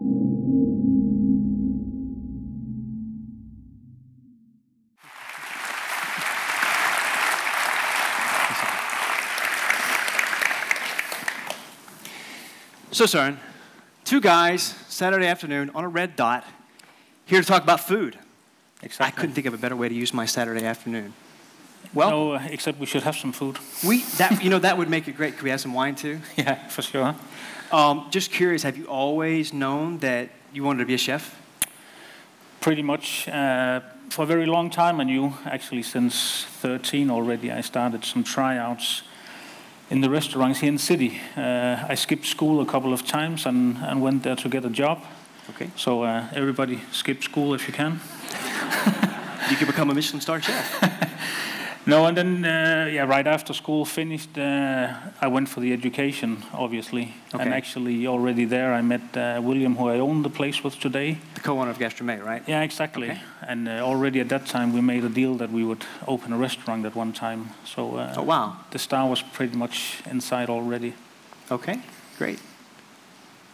So, Søren, two guys, Saturday afternoon, on a red dot, here to talk about food. Exactly. I couldn't think of a better way to use my Saturday afternoon. Well, no, except we should have some food. That would make it great. Could we have some wine too? Yeah, for sure. Just curious, have you always known that you wanted to be a chef? Pretty much. For a very long time, I knew, actually since 13 already, I started some tryouts in the restaurants here in the city. I skipped school a couple of times and went there to get a job. Okay. So everybody skip school if you can. You could become a Michelin-starred chef. No, and then, right after school finished, I went for the education, obviously. Okay. And actually, already there, I met William, who I own the place with today. The co-owner of Gastromé, right? Yeah, exactly. Okay. And already at that time, we made a deal that we would open a restaurant at one time. So oh, wow. The star was pretty much inside already. Okay, great.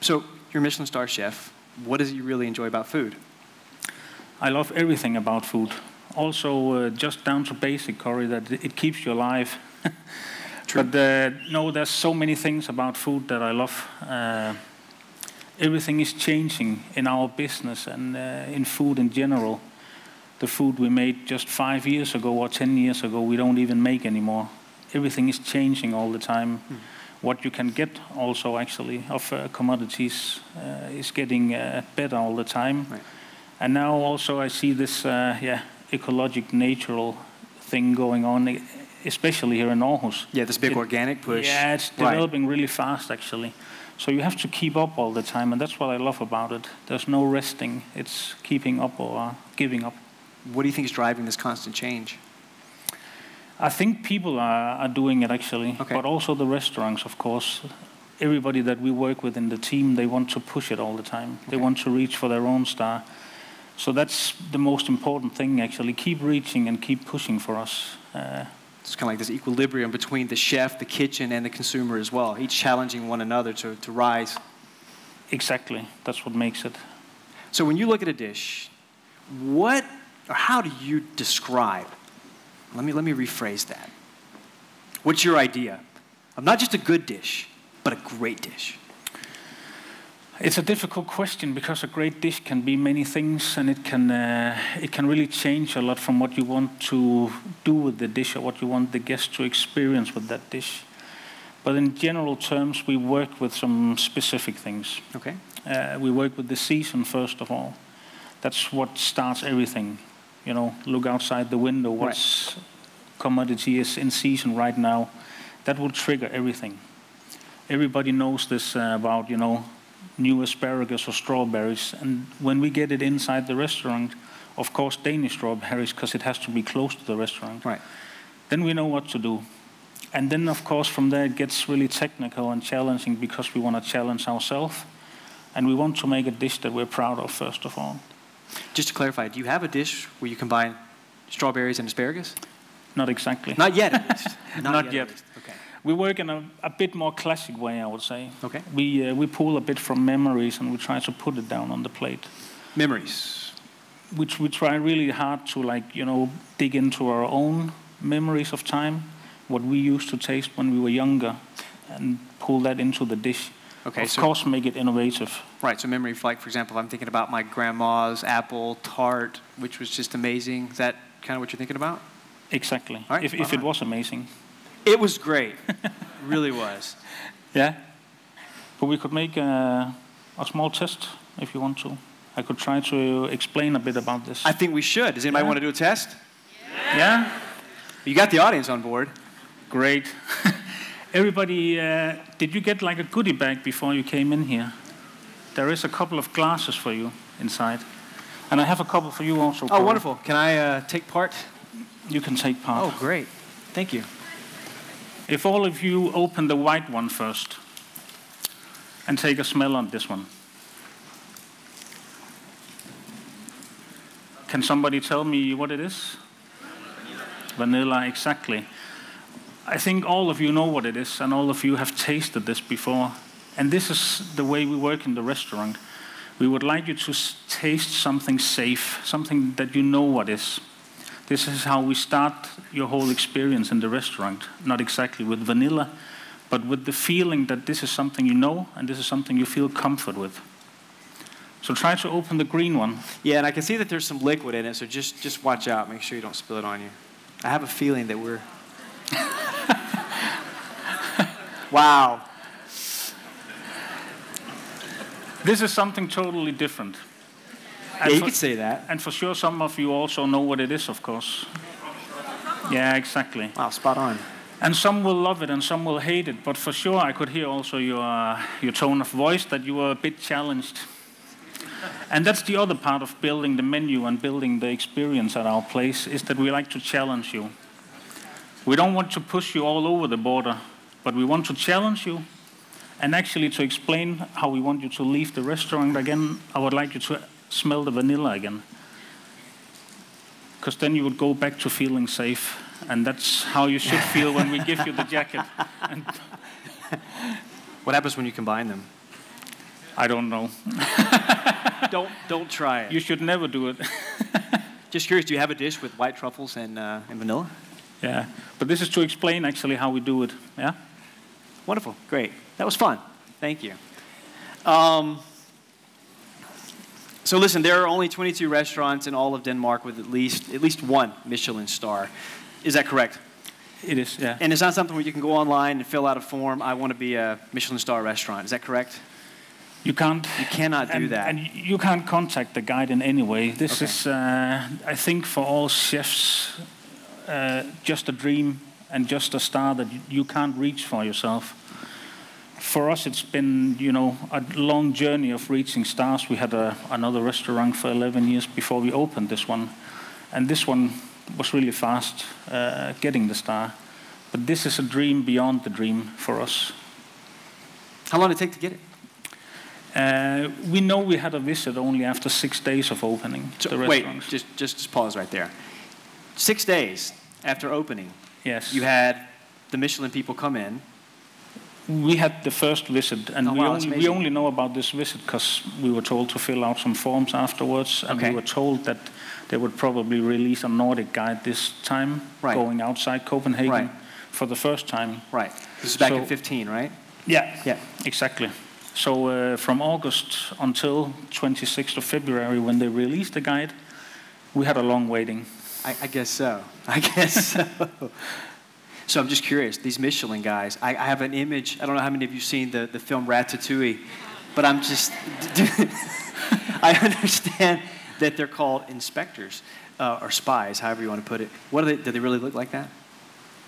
So, you're a Michelin-starred chef. What is it you really enjoy about food? I love everything about food. Also, just down to basic, Corey, that it keeps you alive. True. But no, there's so many things about food that I love. Everything is changing in our business and in food in general. The food we made just 5 years ago or 10 years ago, we don't even make anymore. Everything is changing all the time. What you can get also, actually, of commodities is getting better all the time. Right. And now also I see this, ecologic, natural thing going on, especially here in Aarhus. Yeah, this big organic push. Yeah, it's developing really fast, actually. So you have to keep up all the time, and that's what I love about it. There's no resting. It's keeping up or giving up. What do you think is driving this constant change? I think people are doing it, actually, okay. But also the restaurants, of course. Everybody that we work with in the team, they want to push it all the time. Okay. They want to reach for their own star. So that's the most important thing, actually. Keep reaching and keep pushing for us. It's kind of like this equilibrium between the chef, the kitchen, and the consumer as well, each challenging one another to rise. Exactly. That's what makes it. So when you look at a dish, how do you describe? Let me rephrase that. What's your idea of not just a good dish, but a great dish? It's a difficult question because a great dish can be many things, and it can really change a lot from what you want to do with the dish or what you want the guest to experience with that dish. But in general terms, we work with some specific things. Okay. We work with the season first of all. That's what starts everything. You know, look outside the window. What commodity is in season right now? That will trigger everything. Everybody knows this about, new asparagus or strawberries, and when we get it inside the restaurant, of course Danish strawberries, because it has to be close to the restaurant. Right. Then we know what to do. And then of course from there it gets really technical and challenging because we want to challenge ourselves, and we want to make a dish that we're proud of first of all. Just to clarify, do you have a dish where you combine strawberries and asparagus? Not exactly. Not yet, at least. Not yet. Okay. We work in a bit more classic way, I would say. Okay. We pull a bit from memories and we try to put it down on the plate. Memories. Which we try really hard to dig into our own memories of time, what we used to taste when we were younger, and pull that into the dish. Okay. Of course, make it innovative. Right. So memory, like for example, I'm thinking about my grandma's apple tart, which was just amazing. Is that kind of what you're thinking about? Exactly. All right. If it was amazing. It was great. It really was. Yeah. But we could make a small test if you want to. I could try to explain a bit about this. I think we should. Does anybody want to do a test? Yeah? You got the audience on board. Great. Everybody, did you get like a goodie bag before you came in here? There is a couple of glasses for you inside. And I have a couple for you also. Oh, wonderful. Can I take part? You can take part. Oh, great. Thank you. If all of you open the white one first and take a smell on this one. Can somebody tell me what it is? Vanilla, exactly. I think all of you know what it is, and all of you have tasted this before. And this is the way we work in the restaurant. We would like you to taste something safe, something that you know what is. This is how we start your whole experience in the restaurant. Not exactly with vanilla, but with the feeling that this is something you know and this is something you feel comfort with. So try to open the green one. Yeah, and I can see that there's some liquid in it, so just watch out. Make sure you don't spill it on you. I have a feeling that we're... Wow. This is something totally different. Yeah, you could say that. And for sure some of you also know what it is, of course. Yeah, exactly. Wow, spot on. And some will love it and some will hate it, but for sure I could hear also your tone of voice that you were a bit challenged. And that's the other part of building the menu and building the experience at our place, is that we like to challenge you. We don't want to push you all over the border, but we want to challenge you. And actually to explain how we want you to leave the restaurant again, I would like you to smell the vanilla again. Because then you would go back to feeling safe. And that's how you should feel when we give you the jacket. And what happens when you combine them? I don't know. Don't try it. You should never do it. Just curious, do you have a dish with white truffles and vanilla? Yeah, but this is to explain actually how we do it. Yeah. Wonderful, great. That was fun. Thank you. So listen, there are only 22 restaurants in all of Denmark with at least one Michelin star. Is that correct? It is, yeah. And it's not something where you can go online and fill out a form, I want to be a Michelin star restaurant. Is that correct? You can't. You cannot do that. And you can't contact the guide in any way. This is, I think, for all chefs, just a dream and just a star that you can't reach for yourself. For us, it's been, a long journey of reaching stars. We had another restaurant for 11 years before we opened this one. And this one was really fast getting the star. But this is a dream beyond the dream for us. How long did it take to get it? We know we had a visit only after 6 days of opening the restaurant. Wait, just pause right there. 6 days after opening, yes, you had the Michelin people come in. We had the first visit, and we only know about this visit because we were told to fill out some forms afterwards, and we were told that they would probably release a Nordic guide this time, going outside Copenhagen for the first time. Right. This is back in 15, right? Yeah, exactly. So from August until 26th of February, when they released the guide, we had a long waiting. I guess so. So I'm just curious, these Michelin guys, I have an image, I don't know how many of you have seen the film Ratatouille, but I'm just, I understand that they're called inspectors, or spies, however you want to put it. Do they really look like that?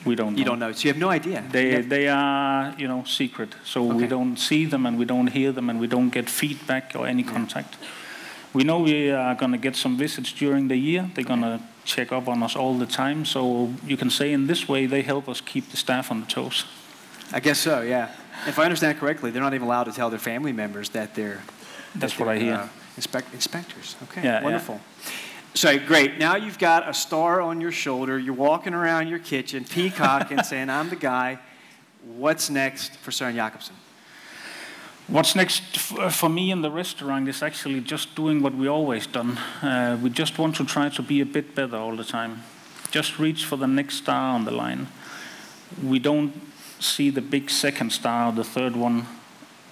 We don't know. You don't know, so you have no idea. They are, secret, so we don't see them and we don't hear them and we don't get feedback or any contact. We know we are going to get some visits during the year. They're going to check up on us all the time. So you can say in this way, they help us keep the staff on the toes. I guess so, yeah. If I understand correctly, they're not even allowed to tell their family members that they're... That's what I hear. Inspectors. Okay, yeah, wonderful. Yeah. So, great. Now you've got a star on your shoulder. You're walking around your kitchen, peacocking, saying, I'm the guy. What's next for Søren Jakobsen? What's next for me in the restaurant is actually just doing what we always done. We just want to try to be a bit better all the time. Just reach for the next star on the line. We don't see the big second star or the third one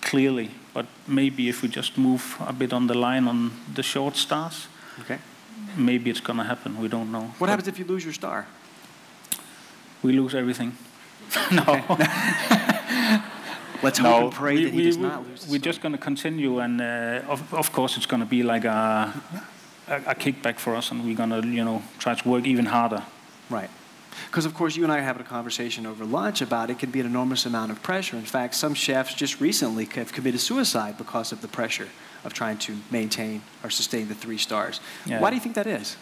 clearly, but maybe if we just move a bit on the line on the short stars, maybe it's going to happen. We don't know. What happens if you lose your star? We lose everything. No. Let's hope and pray that he does not lose. We're just going to continue, and of course it's going to be like a kickback for us, and we're going to try to work even harder. Right. Because of course you and I are having a conversation over lunch about it can be an enormous amount of pressure. In fact, some chefs just recently have committed suicide because of the pressure of trying to maintain or sustain the 3 stars. Yeah. Why do you think that is?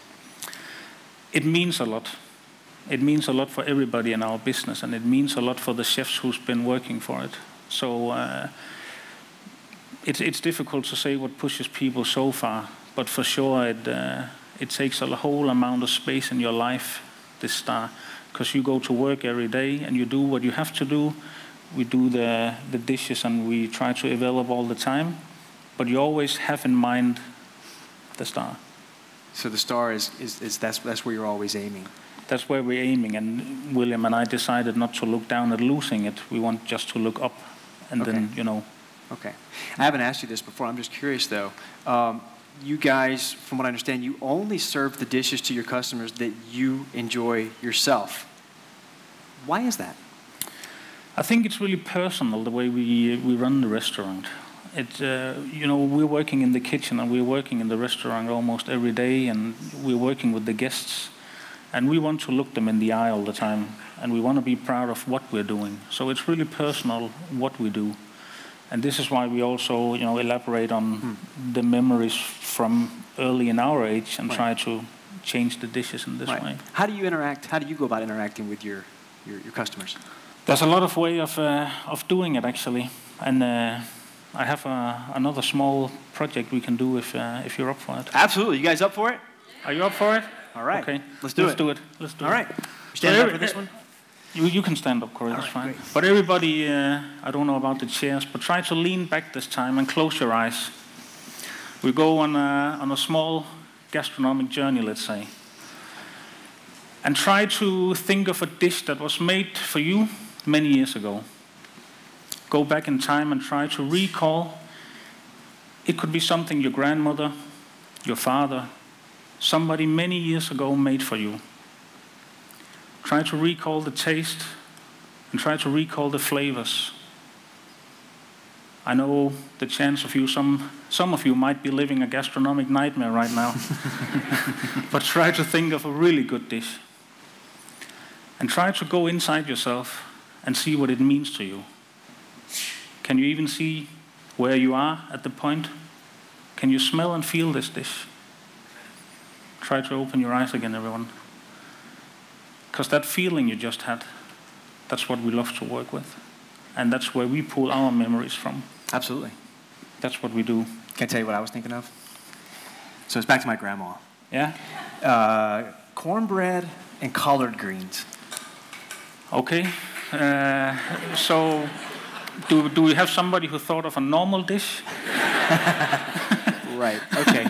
It means a lot. It means a lot for everybody in our business, and it means a lot for the chefs who's been working for it. So it's difficult to say what pushes people so far, but for sure it takes a whole amount of space in your life, this star, because you go to work every day and you do what you have to do. We do the dishes and we try to develop all the time, but but you always have in mind the star. So the star that's where you're always aiming. That's where we're aiming, and William and I decided not to look down at losing it. We want just to look up, and then, you know. Okay. I haven't asked you this before. I'm just curious, though. You guys, from what I understand, you only serve the dishes to your customers that you enjoy yourself. Why is that? I think it's really personal, the way we run the restaurant. You know, we're working in the kitchen and we're working in the restaurant almost every day, and we're working with the guests. And we want to look them in the eye all the time, and we want to be proud of what we're doing. So it's really personal what we do. And this is why we also, you know, elaborate on the memories from early in our age and try to change the dishes in this way. How do you interact? How do you go about interacting with your customers? There's a lot of way of doing it, actually. And I have another small project we can do if you're up for it. Absolutely. You guys up for it? Are you up for it? All right. Okay. Let's do it. All right. Stand up for this one? You can stand up, Corey, that's fine. Great. But everybody, I don't know about the chairs, but try to lean back this time and close your eyes. We go on a small gastronomic journey, let's say. And try to think of a dish that was made for you many years ago. Go back in time and try to recall. It could be something your grandmother, your father, somebody many years ago made for you. Try to recall the taste and try to recall the flavors. I know the chance of you, some of you might be living a gastronomic nightmare right now. But try to think of a really good dish. And try to go inside yourself and see what it means to you. Can you even see where you are at the point? Can you smell and feel this dish? Try to open your eyes again, everyone. Because that feeling you just had, that's what we love to work with. And that's where we pull our memories from. Absolutely. That's what we do. Can I tell you what I was thinking of? So it's back to my grandma. Yeah? Cornbread and collard greens. Okay. So do we have somebody who thought of a normal dish? Right, okay.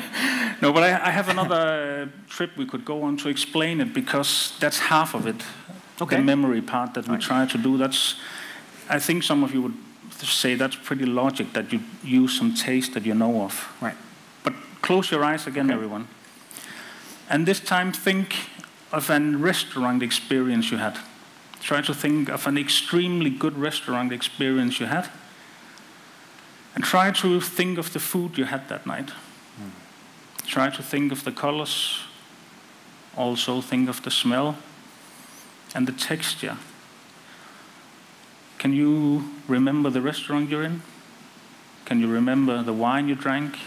No, but I have another trip we could go on to explain it, because that's half of it. Okay. The memory part that we try to do. I think some of you would say that's pretty logic, that you use some taste that you know of. Right. But close your eyes again, everyone. And this time think of a restaurant experience you had. Try to think of an extremely good restaurant experience you had. And try to think of the food you had that night. Try to think of the colors. Also think of the smell and the texture. Can you remember the restaurant you're in? Can you remember the wine you drank?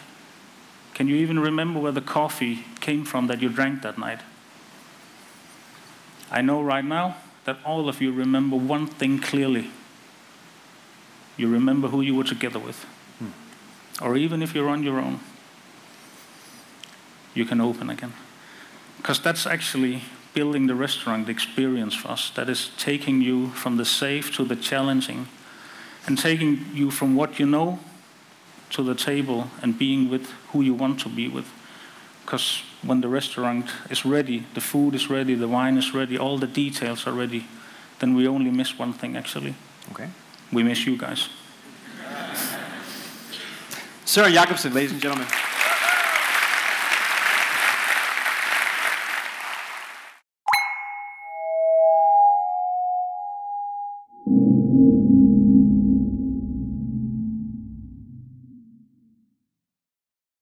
Can you even remember where the coffee came from that you drank that night? I know right now that all of you remember one thing clearly. You remember who you were together with. Or even if you're on your own, you can open again. Because that's actually building the restaurant experience for us. That is taking you from the safe to the challenging, and taking you from what you know to the table and being with who you want to be with. Because when the restaurant is ready, the food is ready, the wine is ready, all the details are ready, then we only miss one thing, actually. Okay. We miss you guys. Søren Jakobsen, ladies and gentlemen.